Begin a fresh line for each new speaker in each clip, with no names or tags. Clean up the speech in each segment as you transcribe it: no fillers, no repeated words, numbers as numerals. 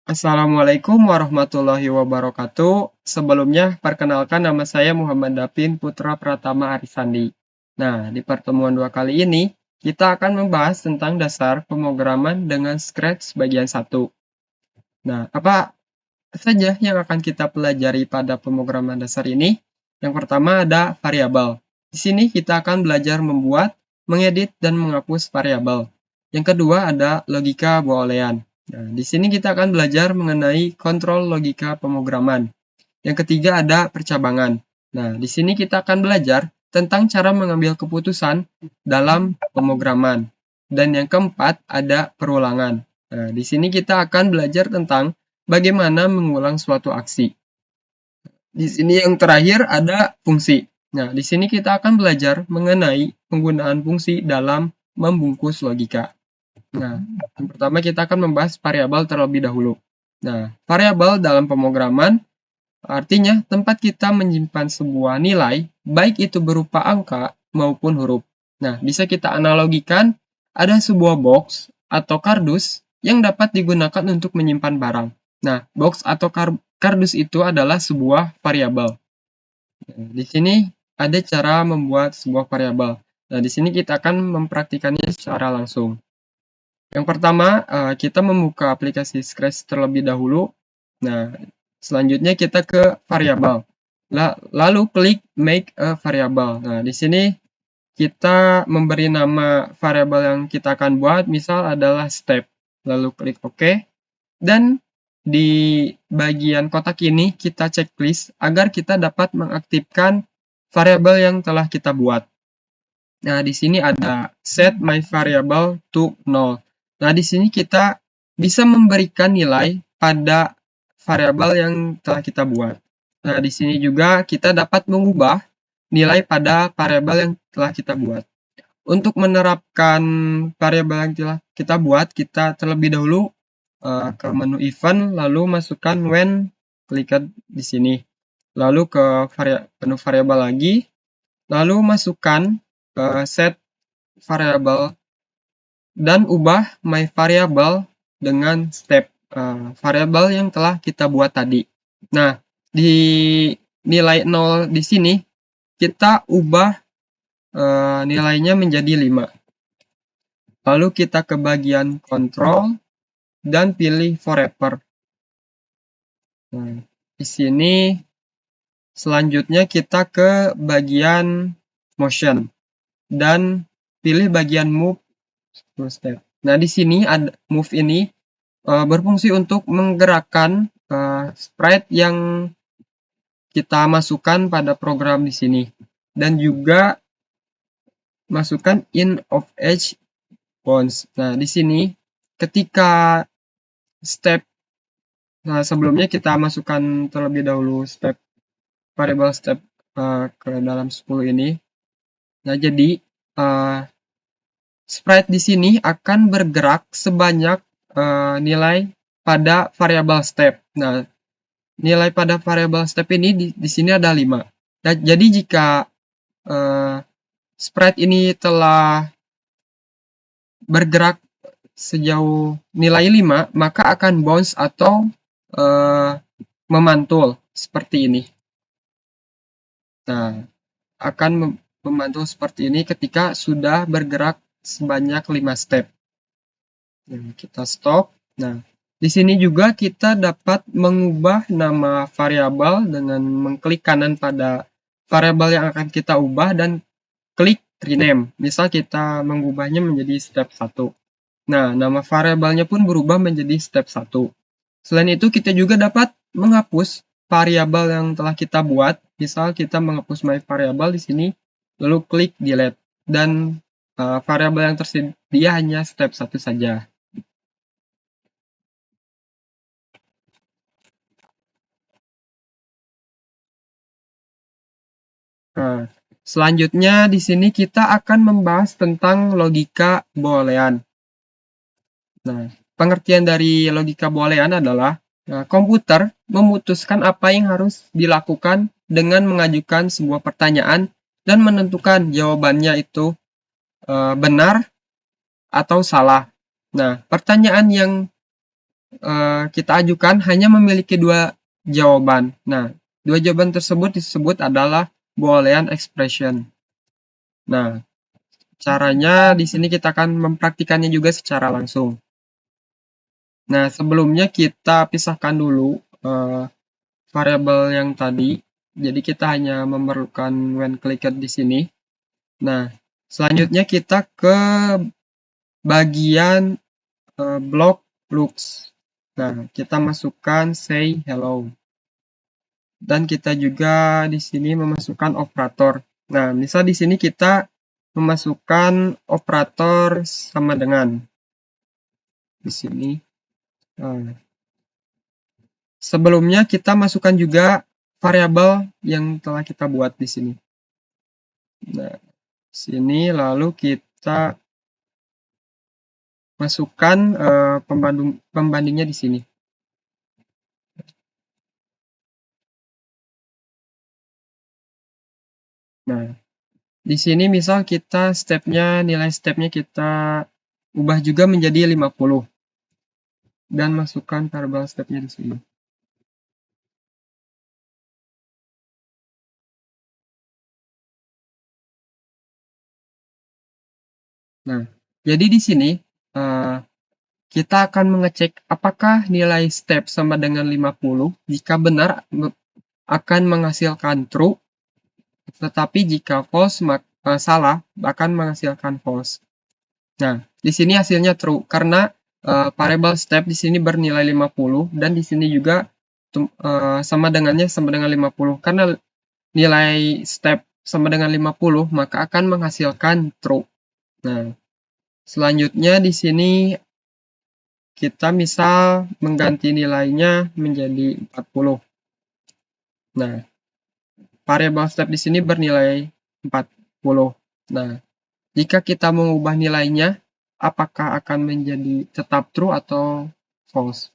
Assalamualaikum warahmatullahi wabarakatuh. Sebelumnya, perkenalkan nama saya Muhammad Dapin Putra Pratama Arisandi. Nah, di pertemuan 2 kali ini, kita akan membahas tentang dasar pemrograman dengan Scratch bagian 1. Nah, apa saja yang akan kita pelajari pada pemrograman dasar ini? Yang pertama ada variabel. Di sini kita akan belajar membuat, mengedit, dan menghapus variabel. Yang kedua ada logika boolean. Nah, di sini kita akan belajar mengenai kontrol logika pemrograman. Yang ketiga ada percabangan. Nah, di sini kita akan belajar tentang cara mengambil keputusan dalam pemrograman. Dan yang keempat ada perulangan. Nah, di sini kita akan belajar tentang bagaimana mengulang suatu aksi. Di sini yang terakhir ada fungsi. Nah, di sini kita akan belajar mengenai penggunaan fungsi dalam membungkus logika. Nah, yang pertama kita akan membahas variabel terlebih dahulu. Nah, variabel dalam pemrograman artinya tempat kita menyimpan sebuah nilai, baik itu berupa angka maupun huruf. Nah, bisa kita analogikan ada sebuah box atau kardus yang dapat digunakan untuk menyimpan barang. Nah, box atau kardus itu adalah sebuah variabel. Nah, di sini ada cara membuat sebuah variabel. Nah, di sini kita akan mempraktikannya secara langsung. Yang pertama, kita membuka aplikasi Scratch terlebih dahulu. Nah, selanjutnya kita ke variabel. Lalu klik Make a Variable. Nah, di sini kita memberi nama variabel yang kita akan buat, misal adalah step. Lalu klik OK. Dan di bagian kotak ini kita checklist agar kita dapat mengaktifkan variabel yang telah kita buat. Nah, di sini ada set my variable to 0. Nah, di sini kita bisa memberikan nilai pada variabel yang telah kita buat. Nah, di sini juga kita dapat mengubah nilai pada variabel yang telah kita buat. Untuk menerapkan variabel yang telah kita buat, kita terlebih dahulu ke menu event, lalu masukkan when, klik di sini. Lalu ke menu variabel lagi, lalu masukkan set variable dan ubah my variable dengan step variabel yang telah kita buat tadi. Nah, di nilai 0 di sini kita ubah nilainya menjadi 5. Lalu kita ke bagian control dan pilih forever. Nah, di sini selanjutnya kita ke bagian motion dan pilih bagian move step. Nah, di sini ada move ini berfungsi untuk menggerakkan sprite yang kita masukkan pada program di sini, dan juga masukkan in of edge bounds. Nah, di sini ketika step sebelumnya kita masukkan terlebih dahulu step variable step ke dalam 10 ini. Nah, jadi sprite di sini akan bergerak sebanyak nilai pada variable step. Nah, nilai pada variable step ini di sini ada 5. Nah, jadi jika sprite ini telah bergerak sejauh nilai 5, maka akan bounce atau memantul seperti ini. Nah, akan memantul seperti ini ketika sudah bergerak sebanyak 5 step. Nah, kita stop. Nah, di sini juga kita dapat mengubah nama variabel dengan mengklik kanan pada variabel yang akan kita ubah dan klik rename. Misal kita mengubahnya menjadi step 1. Nah, nama variabelnya pun berubah menjadi step 1. Selain itu, kita juga dapat menghapus variabel yang telah kita buat. Misal kita menghapus my variable di sini, lalu klik delete. Dan variabel yang tersedia hanya step 1 saja. Nah, selanjutnya di sini kita akan membahas tentang logika boolean. Nah, pengertian dari logika boolean adalah komputer memutuskan apa yang harus dilakukan dengan mengajukan sebuah pertanyaan dan menentukan jawabannya itu benar atau salah. Nah, pertanyaan yang kita ajukan hanya memiliki dua jawaban. Nah, dua jawaban tersebut disebut adalah Boolean expression. Nah, caranya di sini kita akan mempraktikannya juga secara langsung. Nah, sebelumnya kita pisahkan dulu variabel yang tadi. Jadi kita hanya memerlukan when clicked di sini. Nah, selanjutnya kita ke bagian blok looks. Nah, kita masukkan say hello. Dan kita juga di sini memasukkan operator. Nah, misal di sini kita memasukkan operator sama dengan di sini. Nah, sebelumnya kita masukkan juga variabel yang telah kita buat di sini. Nah, sini lalu kita masukkan pembandingnya di sini. Nah, di sini misal kita nilai stepnya kita ubah juga menjadi 50 dan masukkan variabel stepnya di sini. Nah, jadi di sini kita akan mengecek apakah nilai step sama dengan 50. Jika benar akan menghasilkan true, tetapi jika false salah akan menghasilkan false. Nah, di sini hasilnya true karena variable step di sini bernilai 50 dan di sini juga sama dengan 50. Karena nilai step sama dengan 50, maka akan menghasilkan true. Nah, selanjutnya di sini kita misal mengganti nilainya menjadi 40. Nah, variable step di sini bernilai 40. Nah, jika kita mengubah nilainya, apakah akan menjadi tetap true atau false?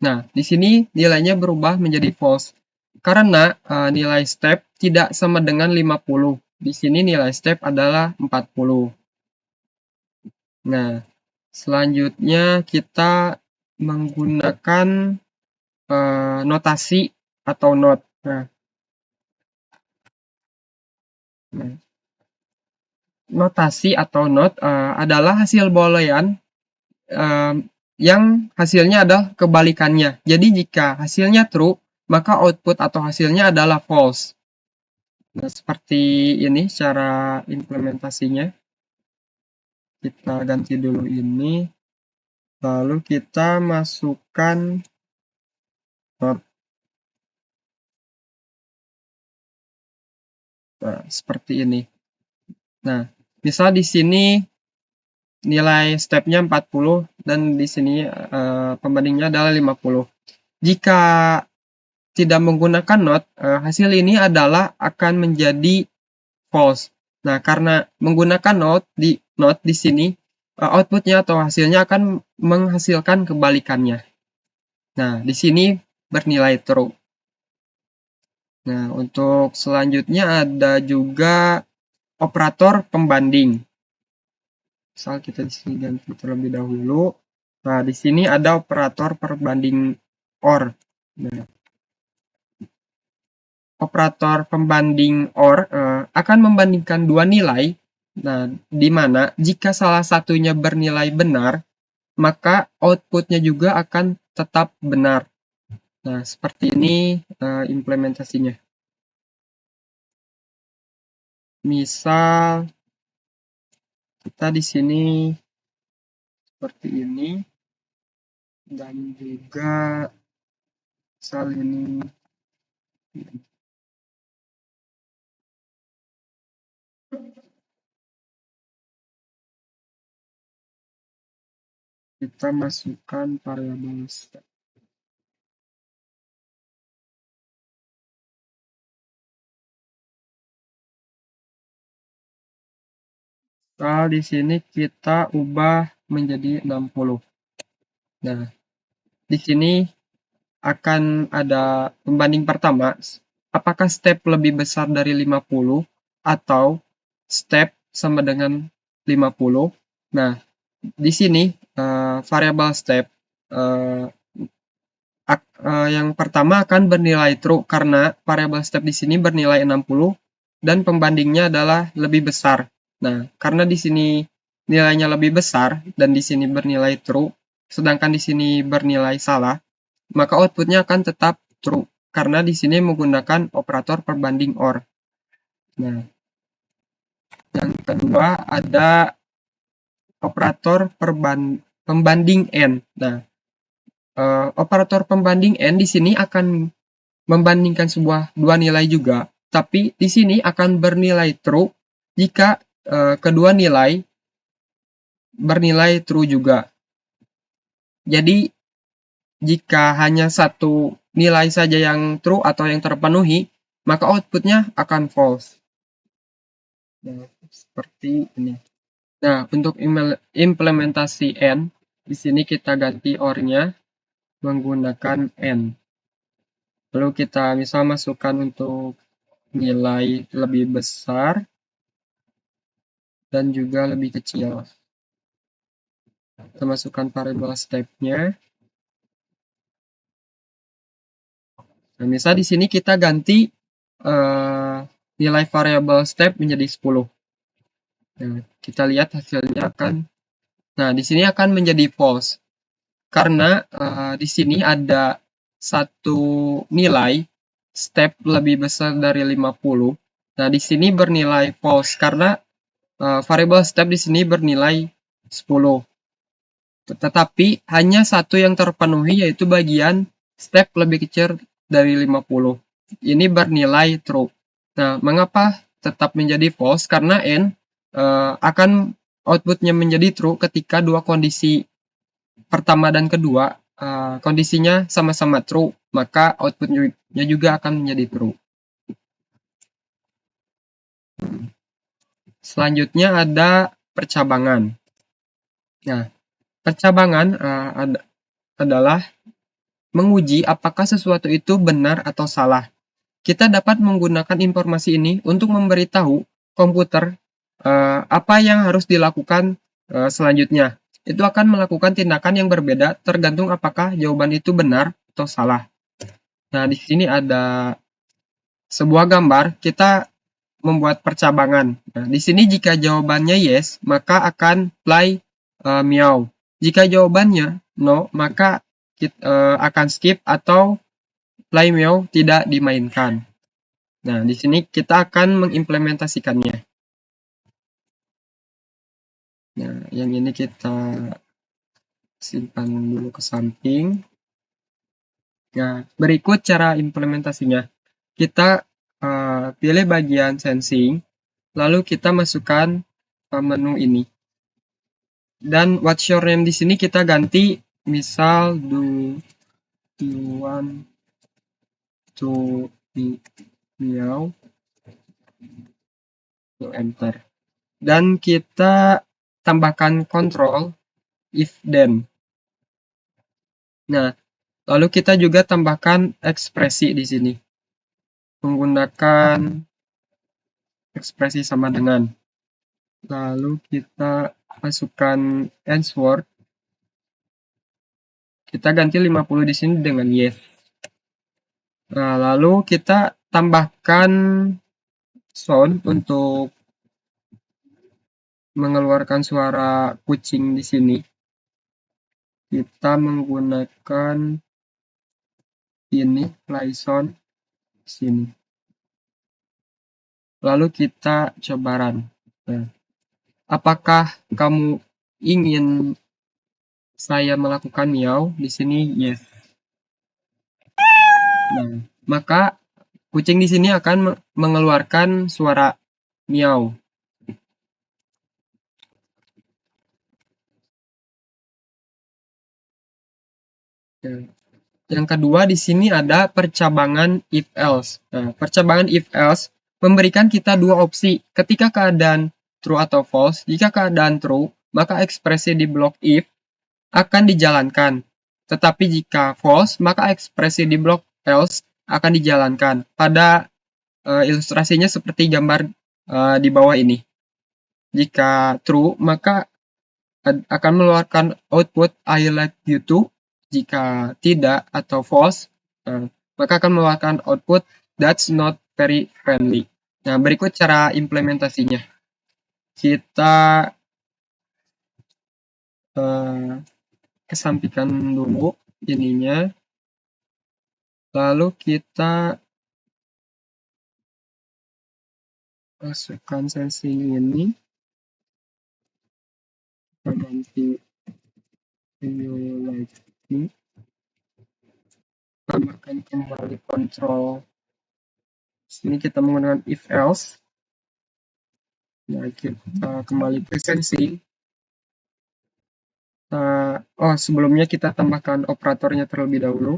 Nah, di sini nilainya berubah menjadi false. Karena nilai step tidak sama dengan 50. Di sini nilai step adalah 40. Nah, selanjutnya kita menggunakan notasi atau not. Nah, notasi atau not adalah hasil boolean yang hasilnya adalah kebalikannya. Jadi jika hasilnya true, maka output atau hasilnya adalah false. Nah, seperti ini cara implementasinya. Kita ganti dulu ini. Lalu kita masukkan not. Nah, seperti ini. Nah, misal di sini nilai stepnya 40 dan di sini pembandingnya adalah 50. Jika tidak menggunakan not, hasil ini adalah akan menjadi false. Nah, karena menggunakan not di sini, outputnya atau hasilnya akan menghasilkan kebalikannya. Nah, di sini bernilai true. Nah, untuk selanjutnya ada juga operator pembanding. Misal kita di sini ganti terlebih dahulu. Nah, di sini ada operator perbanding OR. Nah, operator pembanding OR akan membandingkan dua nilai. Nah, di mana jika salah satunya bernilai benar, maka outputnya juga akan tetap benar. Nah, seperti ini implementasinya. Misal kita di sini seperti ini dan juga misal ini. Kita masukkan variabel step. Nah, di sini kita ubah menjadi 60. Nah, di sini akan ada pembanding pertama, apakah step lebih besar dari 50 atau step sama dengan 50. Nah, di sini variabel step eh, yang pertama akan bernilai true karena variabel step di sini bernilai 60 dan pembandingnya adalah lebih besar. Nah, karena di sini nilainya lebih besar dan di sini bernilai true, sedangkan di sini bernilai salah, maka outputnya akan tetap true karena di sini menggunakan operator perbanding OR. Nah, yang kedua ada operator pembanding AND. Nah, operator pembanding AND di sini akan membandingkan dua nilai juga, tapi di sini akan bernilai true jika kedua nilai bernilai true juga. Jadi, jika hanya satu nilai saja yang true atau yang terpenuhi, maka outputnya akan false. Nah, seperti ini. Nah, untuk implementasi AND, di sini kita ganti OR-nya menggunakan AND. Lalu kita misal masukkan untuk nilai lebih besar dan juga lebih kecil. Kita masukkan variabel step-nya. Nah, misal di sini kita ganti nilai variabel step menjadi 10. Nah, kita lihat hasilnya akan, nah di sini akan menjadi false karena di sini ada satu nilai step lebih besar dari 50. Nah, di sini bernilai false karena variabel step di sini bernilai 10. Tetapi hanya satu yang terpenuhi yaitu bagian step lebih kecil dari 50. Ini bernilai true. Nah, mengapa tetap menjadi false? Karena N akan outputnya menjadi true ketika dua kondisi pertama dan kedua kondisinya sama-sama true, maka outputnya juga akan menjadi true. Selanjutnya ada percabangan. Nah, percabangan adalah menguji apakah sesuatu itu benar atau salah. Kita dapat menggunakan informasi ini untuk memberitahu komputer apa yang harus dilakukan selanjutnya. Itu akan melakukan tindakan yang berbeda tergantung apakah jawaban itu benar atau salah. Nah, di sini ada sebuah gambar, kita membuat percabangan. Nah, di sini jika jawabannya yes, maka akan play meow. Jika jawabannya no, maka kita akan skip atau play meow tidak dimainkan. Nah, di sini kita akan mengimplementasikannya. Nah, yang ini kita simpan dulu ke samping. Nah, berikut cara implementasinya. Kita pilih bagian sensing, lalu kita masukkan menu ini. Dan what's your name di sini kita ganti, misal do you want to be meow, enter. Dan kita tambahkan control if then. Nah, lalu kita juga tambahkan ekspresi di sini. Menggunakan ekspresi sama dengan. Lalu kita masukkan answer. Kita ganti 50 di sini dengan yes. Nah, lalu kita tambahkan sound untuk mengeluarkan suara kucing di sini. Kita menggunakan ini play sound di sini. Lalu kita coba run. Nah, apakah kamu ingin saya melakukan meow? Di sini yes. Nah, maka kucing di sini akan mengeluarkan suara meow. Yang kedua di sini ada percabangan if else. Nah, percabangan if else memberikan kita dua opsi. Ketika keadaan true atau false, jika keadaan true, maka ekspresi di blok if akan dijalankan. Tetapi jika false, maka ekspresi di blok else akan dijalankan. Pada ilustrasinya seperti gambar di bawah ini. Jika true, maka akan mengeluarkan output I like you too. Jika tidak atau false, maka akan mengeluarkan output that's not very friendly. Nah, berikut cara implementasinya. Kita kesampingkan dulu ininya, lalu kita masukkan sensing ini, kita ganti like ini, tambahkan kembali kontrol. Sini kita menggunakan if else. Nah, kita kembali ke sensing. Sebelumnya kita tambahkan operatornya terlebih dahulu.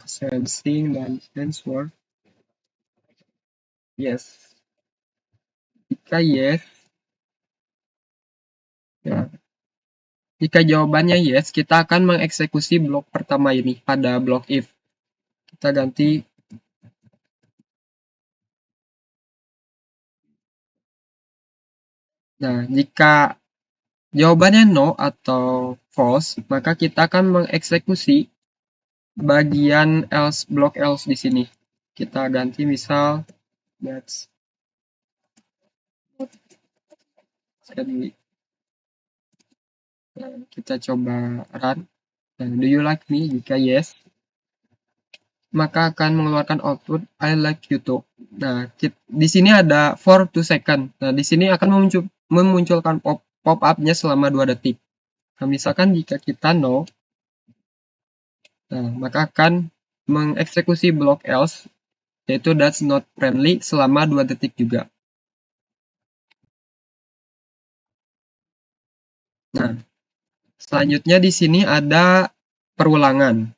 Sensing dan sensor. Yes. Jika yes, ya. Jika jawabannya yes, kita akan mengeksekusi blok pertama ini pada blok if. Kita ganti. Nah, jika jawabannya no atau false, maka kita akan mengeksekusi bagian else, blok else di sini. Kita ganti misal that's not. Nah, kita coba run. Nah, do you like me? Jika yes, maka akan mengeluarkan output I like you too. Nah, di sini ada for 2 second. Nah, di sini akan memunculkan pop-up-nya selama 2 detik. Nah, misalkan jika kita no, nah, maka akan mengeksekusi blok else, yaitu that's not friendly selama 2 detik juga. Nah, selanjutnya di sini ada perulangan.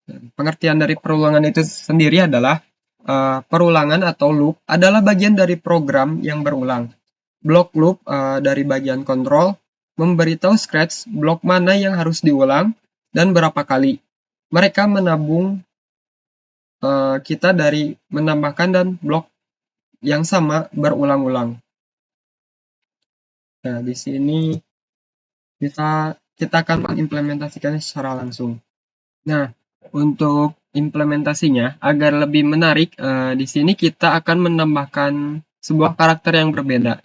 Pengertian dari perulangan itu sendiri adalah perulangan atau loop adalah bagian dari program yang berulang. Blok loop dari bagian kontrol memberitahu Scratch blok mana yang harus diulang dan berapa kali. Mereka menabung kita dari menambahkan dan blok yang sama berulang-ulang. Nah, di sini kita akan mengimplementasikannya secara langsung. Nah, untuk implementasinya agar lebih menarik, di sini kita akan menambahkan sebuah karakter yang berbeda.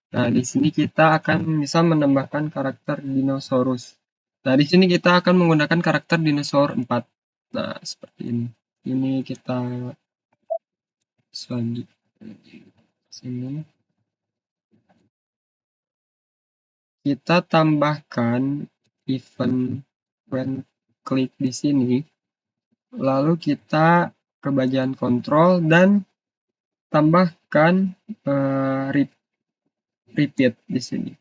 Nah, di sini kita akan bisa menambahkan karakter dinosaurus. Nah, di sini kita akan menggunakan karakter dinosaur 4. Nah, seperti ini. Ini kita sini. Kita tambahkan event when klik di sini. Lalu kita ke bagian kontrol dan tambahkan repeat di sini.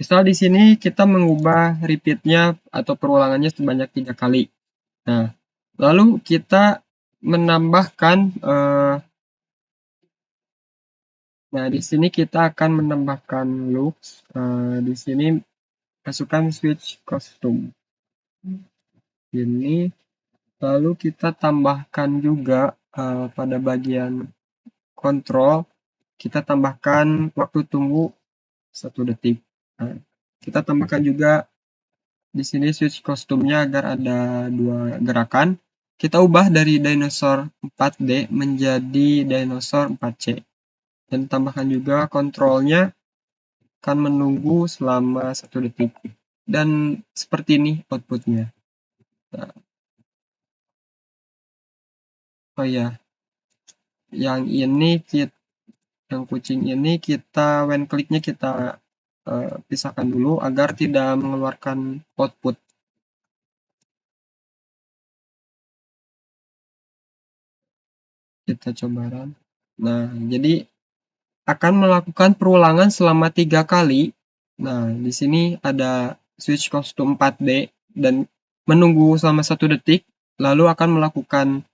Misal di sini kita mengubah repeatnya atau perulangannya sebanyak 3 kali. Nah, lalu kita menambahkan, nah di sini kita akan menambahkan loops. Di sini masukkan switch custom. Ini, lalu kita tambahkan juga pada bagian kontrol, kita tambahkan waktu tunggu 1 detik. Nah, kita tambahkan juga di sini switch kostumnya agar ada 2 gerakan. Kita ubah dari dinosaur 4D menjadi dinosaur 4C. Dan tambahkan juga kontrolnya akan menunggu selama 1 detik. Dan seperti ini outputnya. Nah. Oh ya, yang ini yang kucing ini kita when kliknya kita pisahkan dulu agar tidak mengeluarkan output. Kita coba run. Nah, jadi akan melakukan perulangan selama 3 kali. Nah, di sini ada switch kostum 4D dan menunggu selama 1 detik, lalu akan melakukan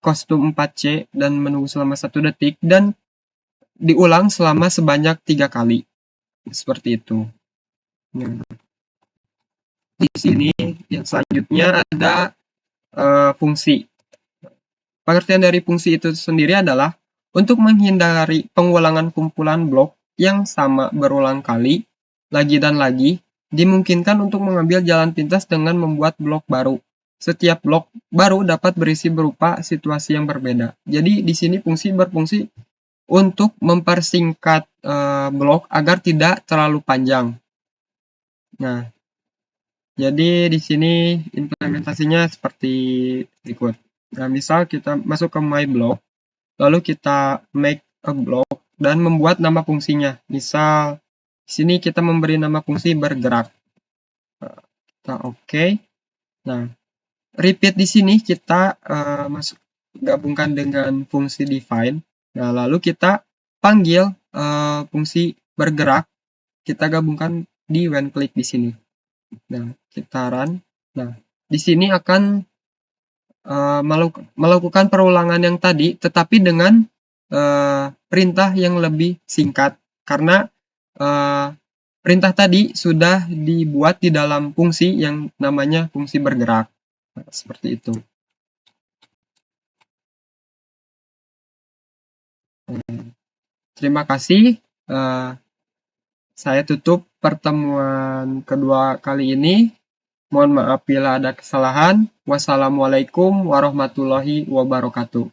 kostum 4C dan menunggu selama 1 detik dan diulang selama sebanyak 3 kali. Seperti itu. Nah, di sini yang selanjutnya ada fungsi. Pengertian dari fungsi itu sendiri adalah untuk menghindari pengulangan kumpulan blok yang sama berulang kali, lagi dan lagi, dimungkinkan untuk mengambil jalan pintas dengan membuat blok baru. Setiap blok baru dapat berisi berupa situasi yang berbeda. Jadi di sini fungsi berfungsi untuk mempersingkat blok agar tidak terlalu panjang. Nah, jadi di sini implementasinya seperti berikut. Nah, misal kita masuk ke my block, lalu kita make a block dan membuat nama fungsinya. Misal di sini kita memberi nama fungsi bergerak. Kita oke. Nah, repeat di sini kita gabungkan dengan fungsi define. Nah, lalu kita panggil fungsi bergerak. Kita gabungkan di when click di sini. Nah, kita run. Nah, di sini akan melakukan perulangan yang tadi, tetapi dengan perintah yang lebih singkat. Karena perintah tadi sudah dibuat di dalam fungsi yang namanya fungsi bergerak. Nah, seperti itu. Terima kasih. Saya tutup pertemuan kedua kali ini. Mohon maaf bila ada kesalahan. Wassalamualaikum warahmatullahi wabarakatuh.